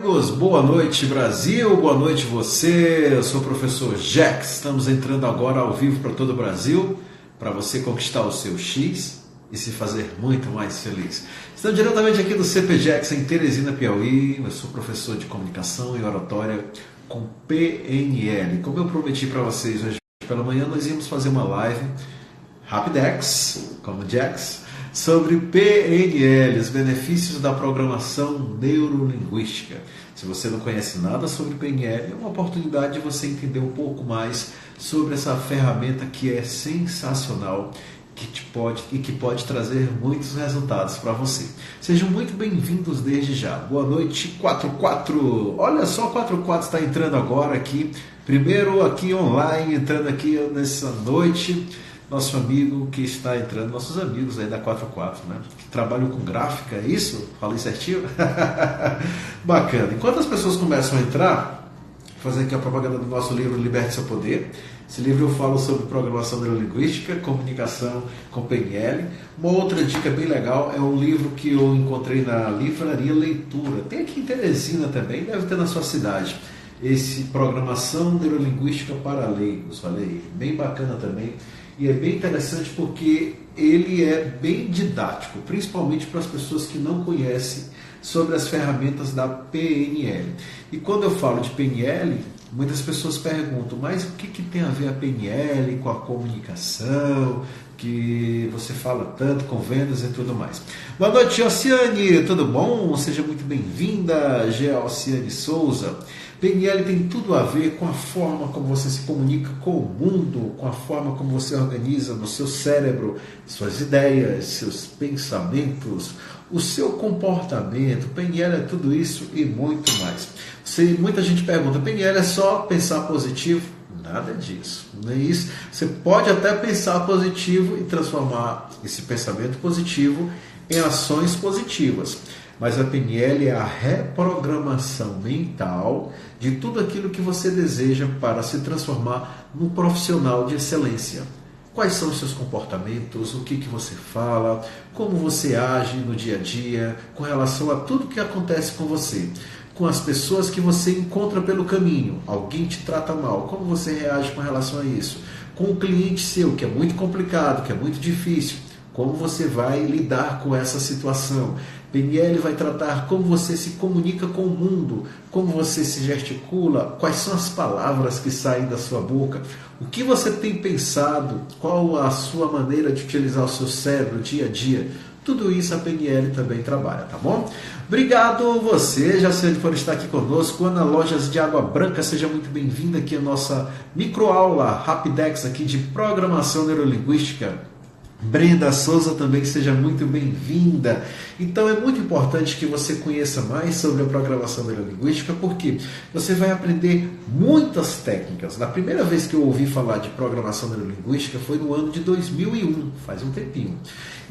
Amigos, boa noite Brasil, boa noite você, eu sou o professor Jax, estamos entrando agora ao vivo para todo o Brasil, para você conquistar o seu X e se fazer muito mais feliz. Estamos diretamente aqui do CP Jax em Teresina, Piauí, eu sou professor de comunicação e oratória com PNL. Como eu prometi para vocês hoje pela manhã, nós íamos fazer uma live Rapidex, como Jax, sobre PNL, os benefícios da programação neurolinguística. Se você não conhece nada sobre PNL, é uma oportunidade de você entender um pouco mais sobre essa ferramenta que é sensacional e que pode trazer muitos resultados para você. Sejam muito bem-vindos desde já. Boa noite, 44. Olha só, 44 está entrando agora aqui. Primeiro aqui online, entrando aqui nessa noite. Nosso amigo que está entrando, nossos amigos aí da 44, né? Que trabalham com gráfica, é isso? Falei certinho? Bacana. Enquanto as pessoas começam a entrar, fazer aqui a propaganda do nosso livro Liberte Seu Poder. Esse livro eu falo sobre programação neurolinguística, comunicação com PNL. Uma outra dica bem legal é um livro que eu encontrei na Livraria Leitura. Tem aqui em Teresina também, deve ter na sua cidade. Esse Programação Neurolinguística para Leigos, olha aí, bem bacana também. E é bem interessante porque ele é bem didático, principalmente para as pessoas que não conhecem sobre as ferramentas da PNL. E quando eu falo de PNL, muitas pessoas perguntam, mas o que tem a ver a PNL com a comunicação, que você fala tanto com vendas e tudo mais. Boa noite, Oceane, tudo bom? Seja muito bem-vinda, Geociane Souza. PNL tem tudo a ver com a forma como você se comunica com o mundo, com a forma como você organiza no seu cérebro suas ideias, seus pensamentos, o seu comportamento. PNL é tudo isso e muito mais. Muita gente pergunta, PNL é só pensar positivo? Nada disso, não é isso. Você pode até pensar positivo e transformar esse pensamento positivo em ações positivas. Mas a PNL é a reprogramação mental de tudo aquilo que você deseja para se transformar num profissional de excelência. Quais são os seus comportamentos, o que você fala, como você age no dia a dia, com relação a tudo que acontece com você, com as pessoas que você encontra pelo caminho. Alguém te trata mal, como você reage com relação a isso? Com o cliente seu, que é muito complicado, que é muito difícil, como você vai lidar com essa situação? PNL vai tratar como você se comunica com o mundo, como você se gesticula, quais são as palavras que saem da sua boca, o que você tem pensado, qual a sua maneira de utilizar o seu cérebro dia a dia. Tudo isso a PNL também trabalha, tá bom? Obrigado você, Jaciane, por estar aqui conosco. Ana Lojas de Água Branca, seja muito bem-vinda aqui à nossa microaula Rapidex aqui de programação neurolinguística. Brenda Souza também, seja muito bem-vinda. Então é muito importante que você conheça mais sobre a programação neurolinguística, porque você vai aprender muitas técnicas. Na primeira vez que eu ouvi falar de programação neurolinguística foi no ano de 2001, faz um tempinho.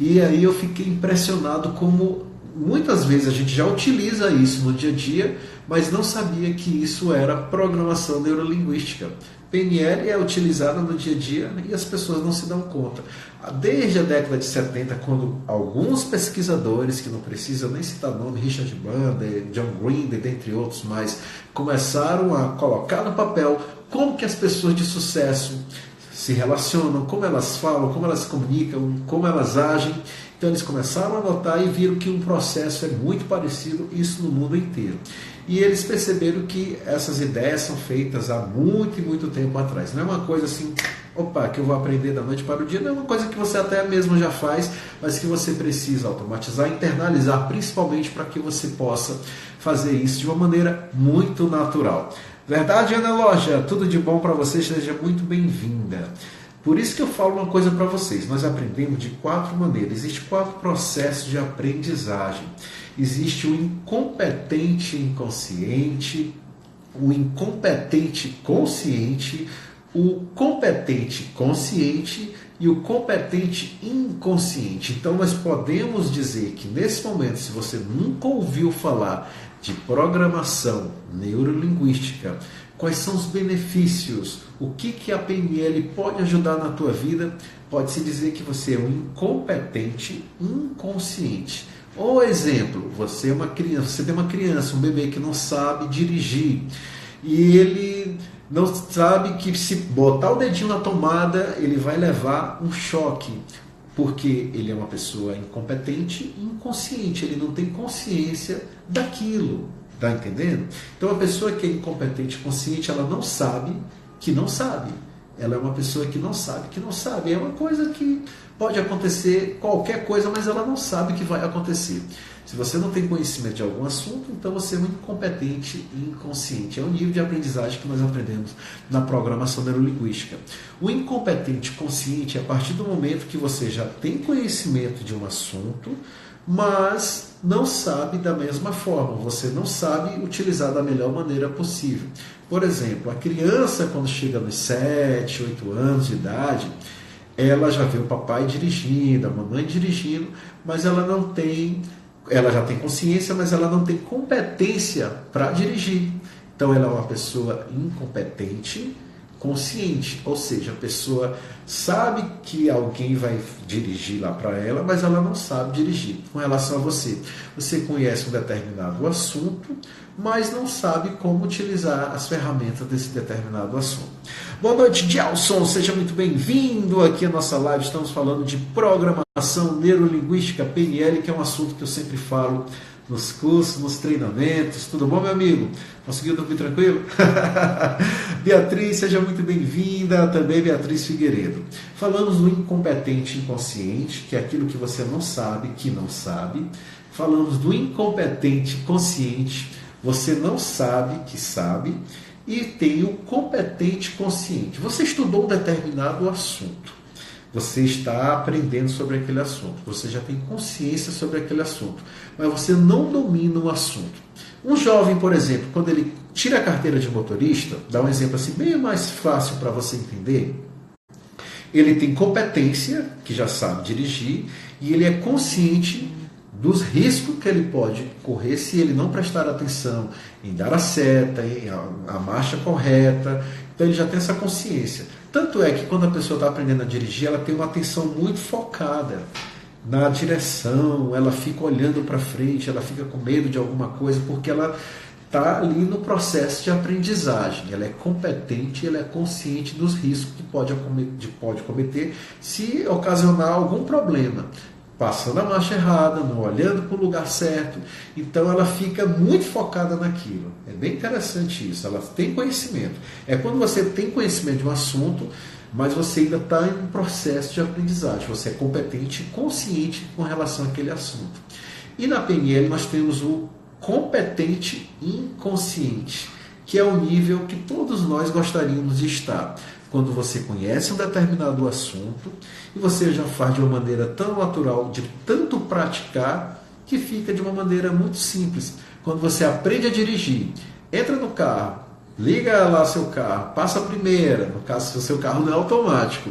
E aí eu fiquei impressionado como muitas vezes a gente já utiliza isso no dia a dia, mas não sabia que isso era programação neurolinguística. PNL é utilizada no dia a dia e as pessoas não se dão conta. Desde a década de 70, quando alguns pesquisadores, que não precisam nem citar nome, Richard Bandler, John Grinder, dentre outros mais, começaram a colocar no papel como que as pessoas de sucesso se relacionam, como elas falam, como elas se comunicam, como elas agem. Então eles começaram a notar e viram que um processo é muito parecido, isso no mundo inteiro. E eles perceberam que essas ideias são feitas há muito e muito tempo atrás. Não é uma coisa assim, opa, que eu vou aprender da noite para o dia. Não é uma coisa que você até mesmo já faz, mas que você precisa automatizar, internalizar, principalmente para que você possa fazer isso de uma maneira muito natural. Verdade, Ana Loja? Tudo de bom para você, seja muito bem-vinda. Por isso que eu falo uma coisa para vocês. Nós aprendemos de 4 maneiras. Existem 4 processos de aprendizagem. Existe o incompetente inconsciente, o incompetente consciente, o competente consciente e o competente inconsciente. Então nós podemos dizer que nesse momento, se você nunca ouviu falar de programação neurolinguística, quais são os benefícios, o que a PNL pode ajudar na tua vida, pode-se dizer que você é um incompetente inconsciente. Ou exemplo, você é uma criança, você tem uma criança, um bebê que não sabe dirigir e ele não sabe que se botar o dedinho na tomada ele vai levar um choque, porque ele é uma pessoa incompetente e inconsciente, ele não tem consciência daquilo, tá entendendo? Então a pessoa que é incompetente e consciente, ela não sabe que não sabe. Ela é uma pessoa que não sabe que não sabe. É uma coisa que pode acontecer qualquer coisa, mas ela não sabe que vai acontecer. Se você não tem conhecimento de algum assunto, então você é um incompetente e inconsciente. É o nível de aprendizagem que nós aprendemos na programação neurolinguística. O incompetente consciente é a partir do momento que você já tem conhecimento de um assunto, mas não sabe da mesma forma, você não sabe utilizar da melhor maneira possível. Por exemplo, a criança quando chega nos 7, 8 anos de idade, ela já vê o papai dirigindo, a mamãe dirigindo, mas ela já tem consciência, mas ela não tem competência para dirigir. Então ela é uma pessoa incompetente, consciente, ou seja, a pessoa sabe que alguém vai dirigir lá para ela, mas ela não sabe dirigir. Com relação a você, você conhece um determinado assunto, mas não sabe como utilizar as ferramentas desse determinado assunto. Boa noite, Gelson, seja muito bem-vindo aqui à nossa live. Estamos falando de programação neurolinguística, PNL, que é um assunto que eu sempre falo nos cursos, nos treinamentos. Tudo bom, meu amigo? Conseguiu dormir tranquilo? Beatriz, seja muito bem-vinda. Também Beatriz Figueiredo. Falamos do incompetente inconsciente, que é aquilo que você não sabe, que não sabe. Falamos do incompetente consciente, você não sabe, que sabe. E tem o competente consciente. Você estudou um determinado assunto. Você está aprendendo sobre aquele assunto, você já tem consciência sobre aquele assunto, mas você não domina o assunto. Um jovem, por exemplo, quando ele tira a carteira de motorista, dá um exemplo assim bem mais fácil para você entender, ele tem competência, que já sabe dirigir, e ele é consciente dos riscos que ele pode correr se ele não prestar atenção em dar a seta, em a marcha correta. Então ele já tem essa consciência. Tanto é que quando a pessoa está aprendendo a dirigir, ela tem uma atenção muito focada na direção, ela fica olhando para frente, ela fica com medo de alguma coisa, porque ela está ali no processo de aprendizagem. Ela é competente, ela é consciente dos riscos que pode cometer se ocasionar algum problema. Passando a marcha errada, não olhando para o lugar certo. Então ela fica muito focada naquilo. É bem interessante isso, ela tem conhecimento. É quando você tem conhecimento de um assunto, mas você ainda está em um processo de aprendizagem. Você é competente e consciente com relação àquele assunto. E na PNL nós temos o competente inconsciente, que é o nível que todos nós gostaríamos de estar. Quando você conhece um determinado assunto e você já faz de uma maneira tão natural, de tanto praticar, que fica de uma maneira muito simples. Quando você aprende a dirigir, entra no carro, liga lá seu carro, passa a primeira, no caso se o seu carro não é automático,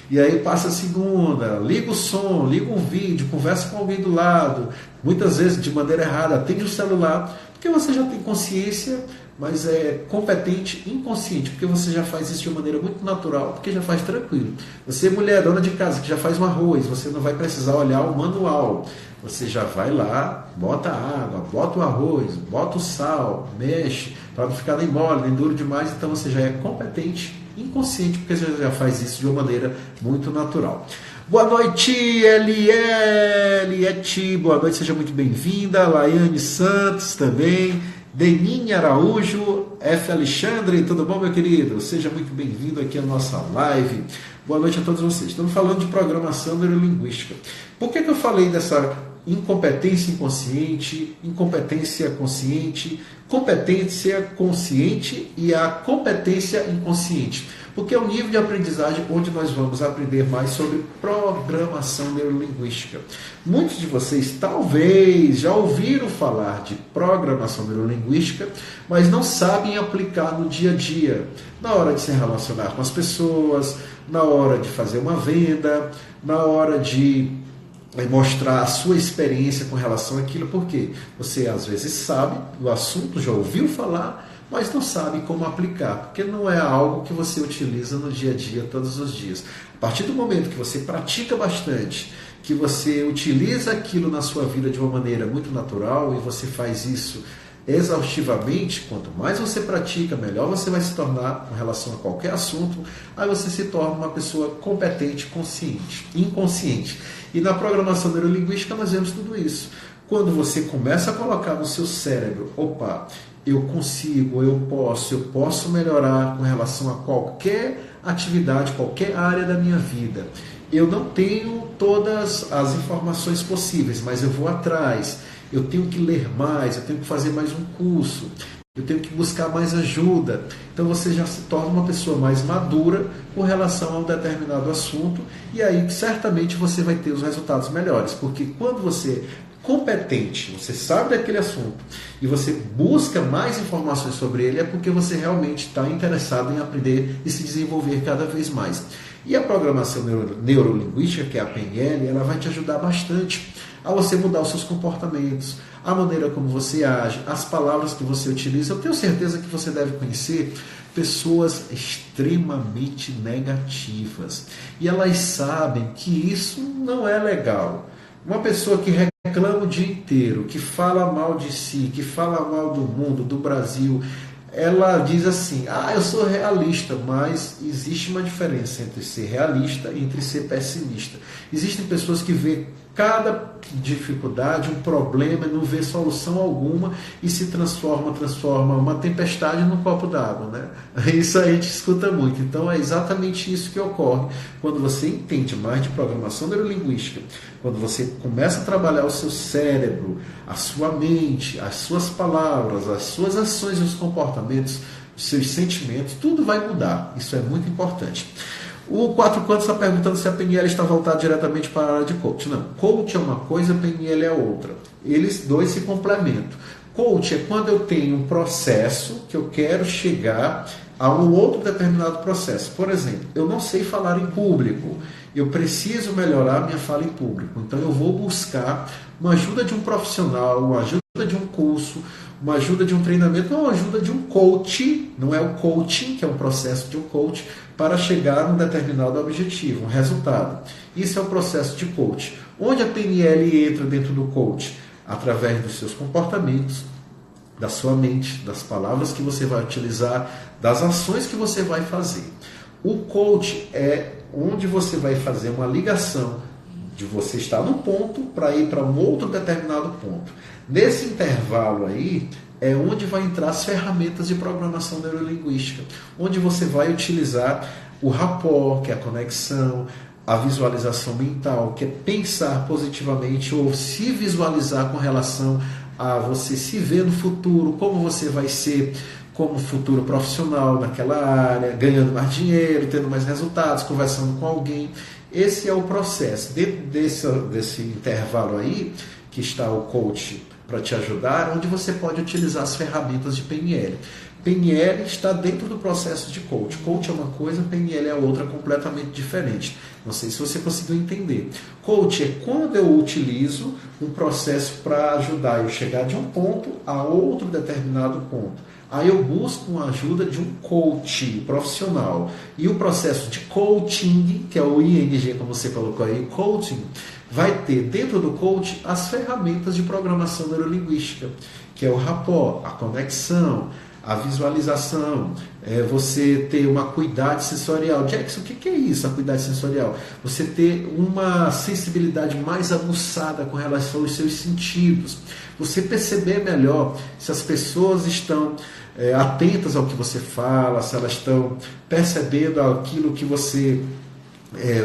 e aí passa a segunda, liga o som, liga um vídeo, conversa com alguém do lado, muitas vezes de maneira errada, atende o celular, porque você já tem consciência, mas é competente inconsciente, porque você já faz isso de uma maneira muito natural, porque já faz tranquilo. Você, mulher, dona de casa, que já faz um arroz, você não vai precisar olhar o manual. Você já vai lá, bota a água, bota o arroz, bota o sal, mexe, para não ficar nem mole, nem duro demais. Então você já é competente inconsciente, porque você já faz isso de uma maneira muito natural. Boa noite, Eliette, boa noite, seja muito bem-vinda. Laiane Santos também. Deninha Araújo, F. Alexandre, tudo bom, meu querido? Seja muito bem-vindo aqui à nossa live. Boa noite a todos vocês. Estamos falando de programação neurolinguística. Por que eu falei dessa incompetência inconsciente, incompetência consciente, competência consciente e a competência inconsciente? Porque é o nível de aprendizagem onde nós vamos aprender mais sobre programação neurolinguística. Muitos de vocês talvez já ouviram falar de programação neurolinguística, mas não sabem aplicar no dia a dia, na hora de se relacionar com as pessoas, na hora de fazer uma venda, na hora de mostrar a sua experiência com relação àquilo, porque você às vezes sabe do assunto, já ouviu falar, mas não sabe como aplicar, porque não é algo que você utiliza no dia a dia, todos os dias. A partir do momento que você pratica bastante que você utiliza aquilo na sua vida de uma maneira muito natural e você faz isso exaustivamente, quanto mais você pratica, melhor você vai se tornar com relação a qualquer assunto, aí você se torna uma pessoa competente, consciente, inconsciente. E na programação neurolinguística nós vemos tudo isso. Quando você começa a colocar no seu cérebro, opa, eu consigo, eu posso melhorar com relação a qualquer atividade, qualquer área da minha vida. Eu não tenho todas as informações possíveis, mas eu vou atrás. Eu tenho que ler mais, eu tenho que fazer mais um curso, eu tenho que buscar mais ajuda. Então você já se torna uma pessoa mais madura com relação a um determinado assunto e aí certamente você vai ter os resultados melhores, porque quando você é competente, você sabe daquele assunto e você busca mais informações sobre ele, é porque você realmente está interessado em aprender e se desenvolver cada vez mais. E a programação neurolinguística, que é a PNL, ela vai te ajudar bastante a você mudar os seus comportamentos, a maneira como você age, as palavras que você utiliza. Eu tenho certeza que você deve conhecer pessoas extremamente negativas e elas sabem que isso não é legal. Uma pessoa que reclama o dia inteiro, que fala mal de si, que fala mal do mundo, do Brasil, ela diz assim, eu sou realista, mas existe uma diferença entre ser realista e entre ser pessimista. Existem pessoas que vê cada dificuldade, um problema, não vê solução alguma e se transforma uma tempestade num copo d'água, né? Isso a gente escuta muito. Então é exatamente isso que ocorre quando você entende mais de programação neurolinguística, quando você começa a trabalhar o seu cérebro, a sua mente, as suas palavras, as suas ações e os comportamentos, os seus sentimentos, tudo vai mudar. Isso é muito importante. O Quatro Cantos está perguntando se a PNL está voltada diretamente para a área de coach. Não, coach é uma coisa, PNL é outra. Eles dois se complementam. Coach é quando eu tenho um processo que eu quero chegar a um outro determinado processo. Por exemplo, eu não sei falar em público, eu preciso melhorar minha fala em público. Então eu vou buscar uma ajuda de um profissional, uma ajuda de um curso, uma ajuda de um treinamento, ou uma ajuda de um coach, não é o coaching, que é um processo de um coach, para chegar a um determinado objetivo, um resultado. Isso é o processo de coach. Onde a PNL entra dentro do coach? Através dos seus comportamentos, da sua mente, das palavras que você vai utilizar, das ações que você vai fazer. O coach é onde você vai fazer uma ligação de você estar no ponto para ir para um outro determinado ponto. Nesse intervalo aí é onde vai entrar as ferramentas de programação neurolinguística, onde você vai utilizar o rapport, que é a conexão, a visualização mental, que é pensar positivamente ou se visualizar com relação a você se ver no futuro, como você vai ser como futuro profissional naquela área, ganhando mais dinheiro, tendo mais resultados, conversando com alguém. Esse é o processo. Dentro desse intervalo aí, que está o coach para te ajudar, onde você pode utilizar as ferramentas de PNL. PNL está dentro do processo de coach. Coach é uma coisa, PNL é outra, completamente diferente. Não sei se você conseguiu entender. Coach é quando eu utilizo um processo para ajudar eu chegar de um ponto a outro determinado ponto. Aí eu busco uma ajuda de um coach profissional. E o processo de coaching, que é o ING, como você colocou aí, coaching, vai ter dentro do coach as ferramentas de programação neurolinguística, que é o rapport, a conexão, a visualização, você ter uma acuidade sensorial. Jackson, o que é isso, acuidade sensorial? Você ter uma sensibilidade mais aguçada com relação aos seus sentidos. Você perceber melhor se as pessoas estão atentas ao que você fala, se elas estão percebendo aquilo que você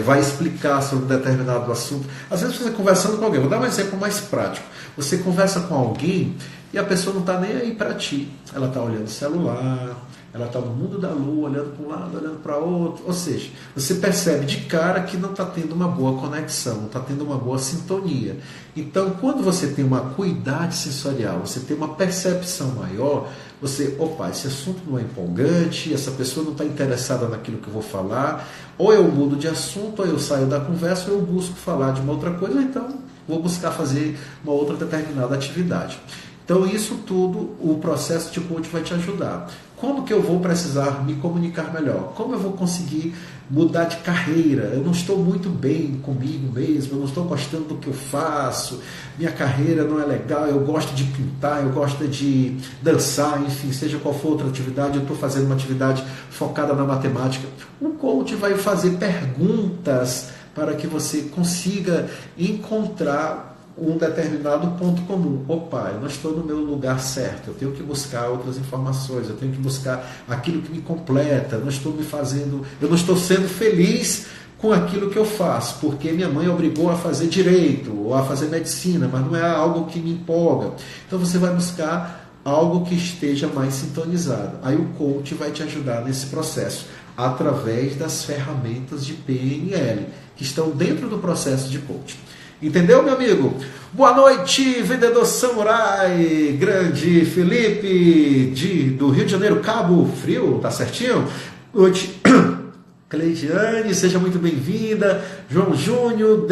vai explicar sobre um determinado assunto. Às vezes você conversando com alguém, vou dar um exemplo mais prático. Você conversa com alguém e a pessoa não está nem aí para ti. Ela está olhando o celular, ela está no mundo da lua, olhando para um lado, olhando para outro. Ou seja, você percebe de cara que não está tendo uma boa conexão, não está tendo uma boa sintonia. Então, quando você tem uma acuidade sensorial, você tem uma percepção maior, você, opa, esse assunto não é empolgante, essa pessoa não está interessada naquilo que eu vou falar, ou eu mudo de assunto, ou eu saio da conversa, ou eu busco falar de uma outra coisa, ou então vou buscar fazer uma outra determinada atividade. Então isso tudo, o processo de coach vai te ajudar. Como que eu vou precisar me comunicar melhor? Como eu vou conseguir mudar de carreira? Eu não estou muito bem comigo mesmo, eu não estou gostando do que eu faço, minha carreira não é legal, eu gosto de pintar, eu gosto de dançar, enfim, seja qual for outra atividade, eu estou fazendo uma atividade focada na matemática. O coach vai fazer perguntas para que você consiga encontrar um determinado ponto comum. Opa, eu não estou no meu lugar certo, eu tenho que buscar outras informações, eu tenho que buscar aquilo que me completa, eu não estou sendo feliz com aquilo que eu faço, porque minha mãe obrigou a fazer direito ou a fazer medicina, mas não é algo que me empolga. Então você vai buscar algo que esteja mais sintonizado. Aí o coach vai te ajudar nesse processo, através das ferramentas de PNL, que estão dentro do processo de coaching. Entendeu, meu amigo? Boa noite, vendedor samurai, grande Felipe, do Rio de Janeiro, Cabo Frio, tá certinho? Boa noite, Cleidiane, seja muito bem-vinda. João Júnior,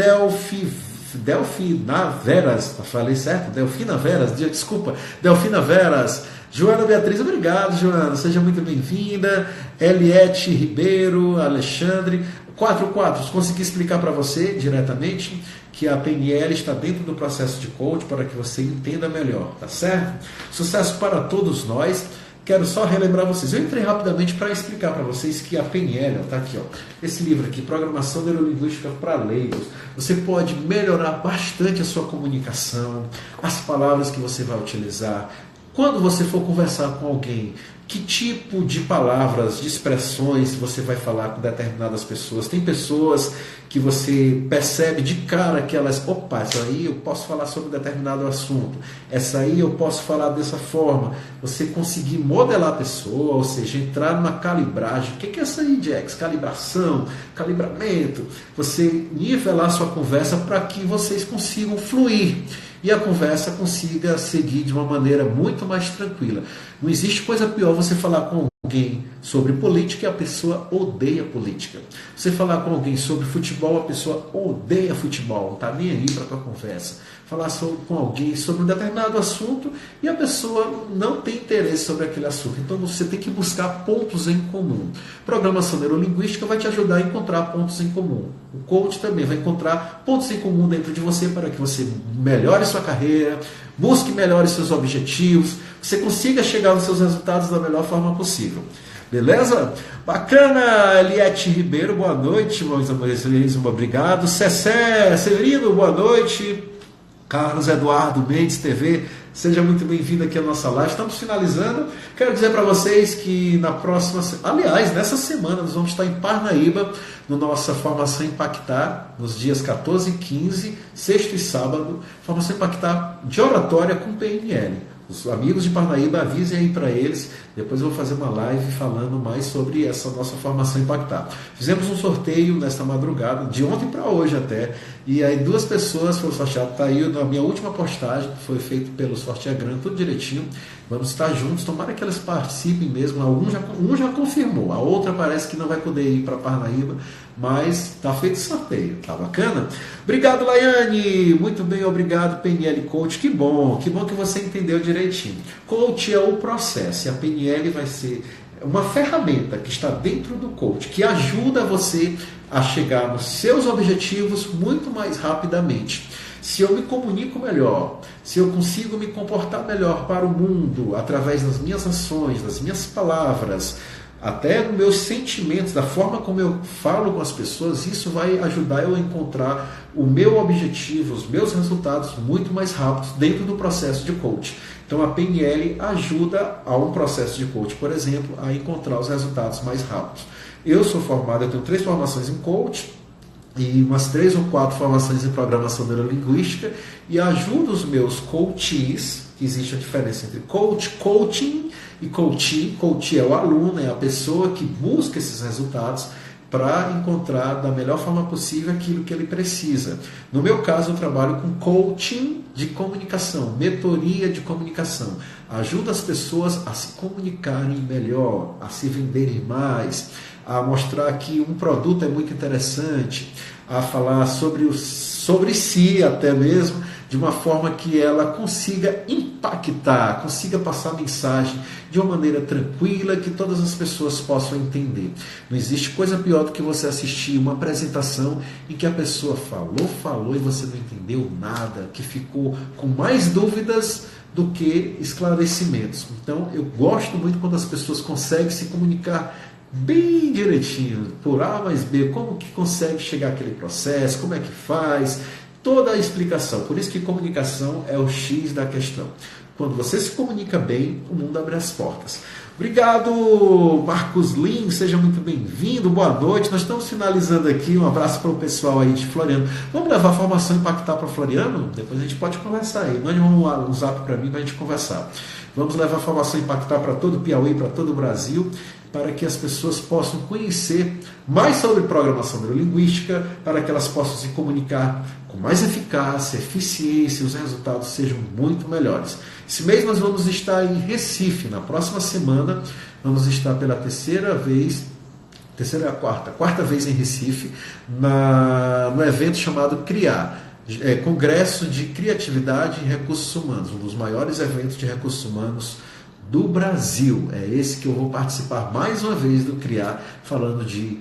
Delfina Veras, falei certo? Delfina Veras, desculpa, Delfina Veras. Joana Beatriz, obrigado, Joana, seja muito bem-vinda. Eliette Ribeiro, Alexandre. 44, consegui explicar para você diretamente que a PNL está dentro do processo de coach para que você entenda melhor, tá certo? Sucesso para todos nós. Quero só relembrar vocês. Eu entrei rapidamente para explicar para vocês que a PNL, está aqui, ó, esse livro aqui, Programação Neurolinguística para Leigos. Você pode melhorar bastante a sua comunicação, as palavras que você vai utilizar. Quando você for conversar com alguém, que tipo de palavras, de expressões você vai falar com determinadas pessoas? Tem pessoas que você percebe de cara que elas, opa, essa aí eu posso falar sobre determinado assunto, essa aí eu posso falar dessa forma. Você conseguir modelar a pessoa, ou seja, entrar numa calibragem. O que é essa aí, Jax? Calibração, calibramento. Você nivelar sua conversa para que vocês consigam fluir e a conversa consiga seguir de uma maneira muito mais tranquila. Não existe coisa pior você falar com alguém sobre política e a pessoa odeia política. Você falar com alguém sobre futebol, a pessoa odeia futebol, não está nem aí para a tua conversa. Falar com alguém sobre um determinado assunto e a pessoa não tem interesse sobre aquele assunto. Então você tem que buscar pontos em comum. Programação Neurolinguística vai te ajudar a encontrar pontos em comum. O coach também vai encontrar pontos em comum dentro de você para que você melhore sua carreira, busque melhor os seus objetivos, você consiga chegar nos seus resultados da melhor forma possível. Beleza? Bacana, Eliette Ribeiro, boa noite, meus amores, obrigado. Cessé Severino, boa noite. Carlos Eduardo Mendes TV, seja muito bem-vindo aqui à nossa live. Estamos finalizando. Quero dizer para vocês que na próxima, aliás, nessa semana nós vamos estar em Parnaíba, no nossa Formação Impactar, nos dias 14 e 15, sexta e sábado, Formação Impactar de oratória com PNL. Os amigos de Parnaíba, avisem aí para eles. Depois eu vou fazer uma live falando mais sobre essa nossa formação Impactar. Fizemos um sorteio nesta madrugada, de ontem para hoje até, e aí 2 pessoas foram sorteadas. Está aí na minha última postagem, que foi feito pelo Sorteagram, tudo direitinho. Vamos estar juntos, tomara que elas participem mesmo. Um já confirmou, a outra parece que não vai poder ir para Parnaíba, mas está feito o sorteio, tá bacana? Obrigado, Laiane, muito bem, obrigado, PNL Coach, que bom que você entendeu direitinho. Coach é o processo, e a PNL vai ser uma ferramenta que está dentro do coach, que ajuda você a chegar nos seus objetivos muito mais rapidamente. Se eu me comunico melhor, se eu consigo me comportar melhor para o mundo, através das minhas ações, das minhas palavras, até dos meus sentimentos, da forma como eu falo com as pessoas, isso vai ajudar eu a encontrar o meu objetivo, os meus resultados muito mais rápidos dentro do processo de coaching. Então a PNL ajuda a um processo de coaching, por exemplo, a encontrar os resultados mais rápidos. Eu sou formado, eu tenho 3 formações em coaching, e umas 3 ou 4 formações em programação neurolinguística, e ajudo os meus coaches, que existe a diferença entre coaching e coachee. Coachee é o aluno, é a pessoa que busca esses resultados para encontrar da melhor forma possível aquilo que ele precisa. No meu caso, eu trabalho com coaching de comunicação, mentoria de comunicação. Ajuda as pessoas a se comunicarem melhor, a se venderem mais, a mostrar que um produto é muito interessante, a falar sobre si até mesmo. de uma forma que ela consiga impactar, consiga passar a mensagem de uma maneira tranquila, que todas as pessoas possam entender. Não existe coisa pior do que você assistir uma apresentação em que a pessoa falou e você não entendeu nada, que ficou com mais dúvidas do que esclarecimentos. Então, eu gosto muito quando as pessoas conseguem se comunicar bem direitinho, por A mais B, como que consegue chegar àquele processo, como é que faz, toda a explicação. Por isso que comunicação é o X da questão. Quando você se comunica bem, o mundo abre as portas. Obrigado, Marcos Lins, seja muito bem-vindo, boa noite. Nós estamos finalizando aqui, um abraço para o pessoal aí de Floriano. Vamos levar a formação Impactar para Floriano? Depois a gente pode conversar aí. Mande um zap para mim para a gente conversar. Vamos levar a formação Impactar para todo o Piauí, para todo o Brasil, para que as pessoas possam conhecer mais sobre programação neurolinguística, para que elas possam se comunicar com mais eficácia, eficiência e os resultados sejam muito melhores. Esse mês nós vamos estar em Recife, na próxima semana vamos estar pela quarta vez em Recife, no evento chamado CRIAR, Congresso de Criatividade e Recursos Humanos, um dos maiores eventos de recursos humanos do Brasil. É esse que eu vou participar mais uma vez do CRIAR, falando de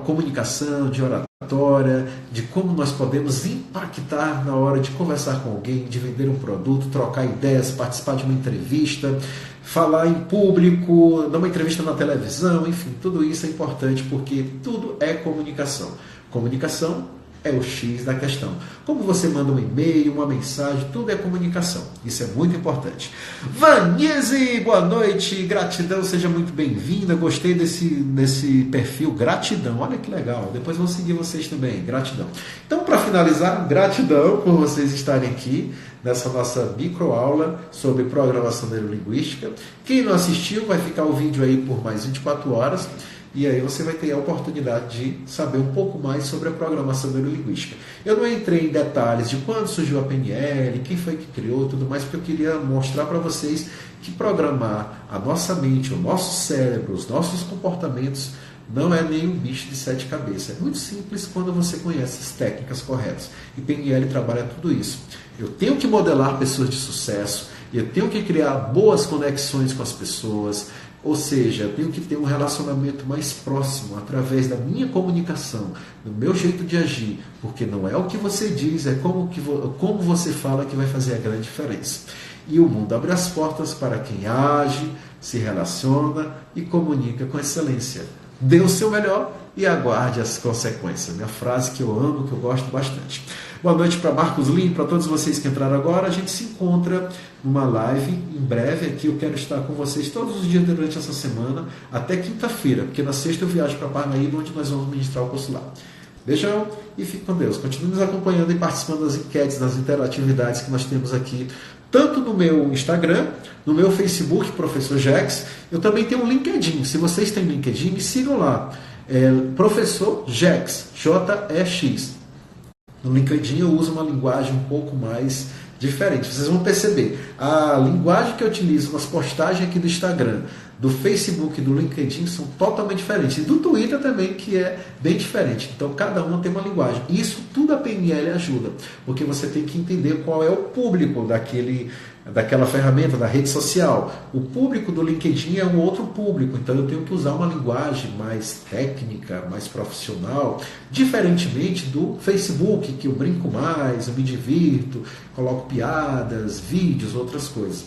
comunicação, de oratória, de como nós podemos impactar na hora de conversar com alguém, de vender um produto, trocar ideias, participar de uma entrevista, falar em público, dar uma entrevista na televisão, enfim, tudo isso é importante porque tudo é comunicação. Comunicação é o X da questão. Como você manda um e-mail, uma mensagem, tudo é comunicação. Isso é muito importante. Vanise, boa noite, gratidão, seja muito bem-vinda. Gostei desse perfil, gratidão. Olha que legal. Depois vou seguir vocês também, gratidão. Então, para finalizar, gratidão por vocês estarem aqui nessa nossa microaula sobre programação neurolinguística. Quem não assistiu, vai ficar o vídeo aí por mais 24 horas. E aí você vai ter a oportunidade de saber um pouco mais sobre a programação neurolinguística. Eu não entrei em detalhes de quando surgiu a PNL, quem foi que criou, tudo mais, porque eu queria mostrar para vocês que programar a nossa mente, o nosso cérebro, os nossos comportamentos não é nem um bicho de 7 cabeças. É muito simples quando você conhece as técnicas corretas. E PNL trabalha tudo isso. Eu tenho que modelar pessoas de sucesso, eu tenho que criar boas conexões com as pessoas. Ou seja, eu tenho que ter um relacionamento mais próximo através da minha comunicação, do meu jeito de agir, porque não é o que você diz, é como você fala que vai fazer a grande diferença. E o mundo abre as portas para quem age, se relaciona e comunica com excelência. Dê o seu melhor e aguarde as consequências. Minha frase que eu amo, que eu gosto bastante. Boa noite para Marcos Lima, para todos vocês que entraram agora. A gente se encontra numa live em breve aqui. Eu quero estar com vocês todos os dias durante essa semana, até quinta-feira, porque na sexta eu viajo para Parnaíba, onde nós vamos ministrar o curso lá. Beijão e fique com Deus. Continue nos acompanhando e participando das enquetes, das interatividades que nós temos aqui, tanto no meu Instagram, no meu Facebook, Professor Jex. Eu também tenho um LinkedIn. Se vocês têm LinkedIn, me sigam lá. Professor Jex, J-E-X. No LinkedIn eu uso uma linguagem um pouco mais diferente. Vocês vão perceber. A linguagem que eu utilizo nas postagens aqui do Instagram, do Facebook e do LinkedIn são totalmente diferentes. E do Twitter também, que é bem diferente. Então, cada um tem uma linguagem. Isso tudo a PNL ajuda. Porque você tem que entender qual é o público daquela ferramenta, da rede social. O público do LinkedIn é um outro público. Então, eu tenho que usar uma linguagem mais técnica, mais profissional. Diferentemente do Facebook, que eu brinco mais, eu me divirto, coloco piadas, vídeos, outras coisas.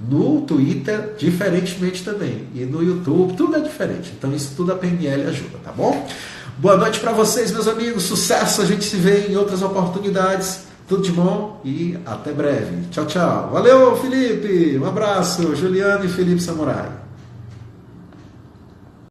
No Twitter, diferentemente também. E no YouTube, tudo é diferente. Então, isso tudo a PNL ajuda, tá bom? Boa noite para vocês, meus amigos. Sucesso, a gente se vê em outras oportunidades. Tudo de bom e até breve. Tchau, tchau. Valeu, Felipe. Um abraço. Juliano e Felipe Samurai.